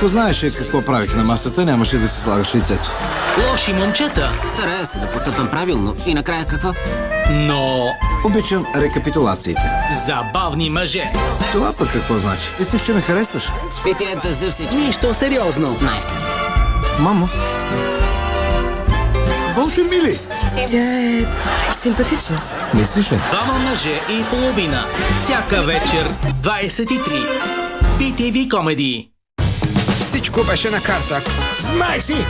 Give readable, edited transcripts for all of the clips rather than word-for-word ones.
Ако знаеше какво правих на масата, нямаше да се слагаш лицето. Лоши момчета. Старая се да постъпвам правилно. И накрая какво? Но Обичам рекапитулациите. забавни мъже. Това пък какво значи? Мислиш, че ме харесваш? С питията за всички. Нищо сериозно. Най-ефтините. Мамо. Боже мили! Тя е симпатична. Мислиш ли? Двама мъже и половина. Всяка вечер 23. BTV комедии. Всичко беше на карта. Знай си!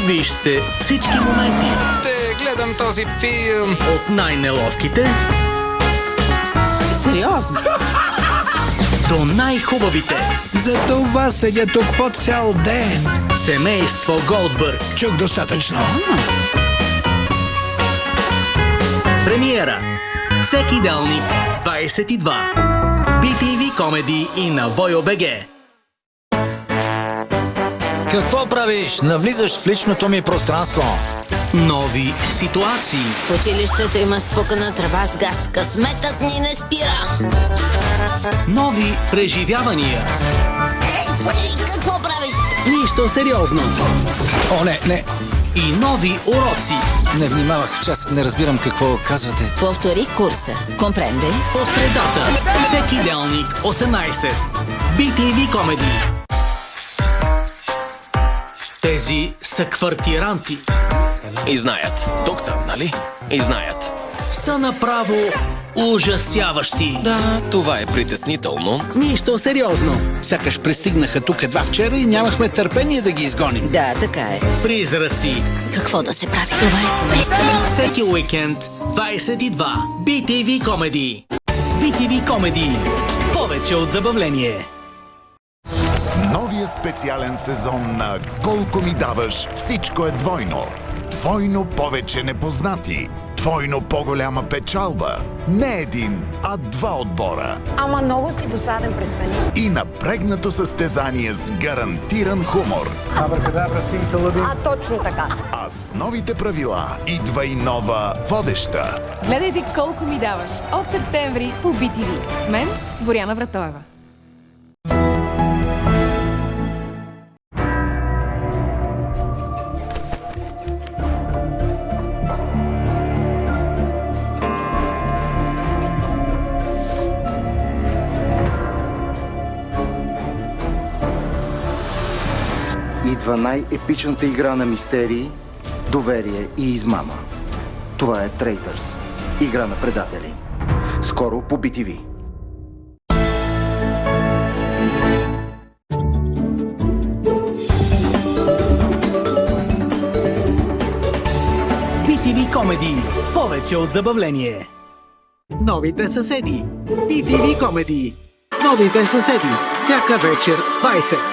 Вижте всички моменти. Те гледам този филм. От най-неловките Сериозно? до най-хубавите. За това седя тук по цял ден. Семейство Голдбърг. Чух достатъчно. Премиера. Всеки делник 22. BTV комедии и на ВойОБГ. Какво правиш? Навлизаш в личното ми пространство. Нови ситуации. В училището има спукана тръба с газ. Късметът ни не спира. Нови преживявания. Ей, какво правиш? Нищо сериозно. О, не. И нови уроци. Не внимавах в час. Не разбирам какво казвате. Повтори курса. Компренде? По средата. Всеки делник 18. BTV комедии. Тези са квартиранти. И знаят. Тук съм, нали? И знаят. Са направо ужасяващи. Да, това е притеснително. Нищо сериозно. Сякаш пристигнаха тук едва вчера и нямахме търпение да ги изгоним. Да, така е. Призраци. Какво да се прави? Това е семейство. Всеки уикенд 22. BTV комедии. BTV комедии. Повече от забавление. Новия специален сезон на Колко ми даваш, всичко е двойно. Двойно повече непознати. Двойно по-голяма печалба. Не един, а два отбора. Ама много си досаден, престани. И напрегнато състезание с гарантиран хумор. А точно така. А с новите правила идва и нова водеща. Гледайте Колко ми даваш от септември по BTV. С мен Боряна Вратоева. Идва най-епичната игра на мистерии, доверие и измама. Това е Traitors. Игра на предатели. Скоро по BTV. BTV комедии. Повече от забавление. Новите съседи. BTV комедии. Новите съседи. Всяка вечер 20.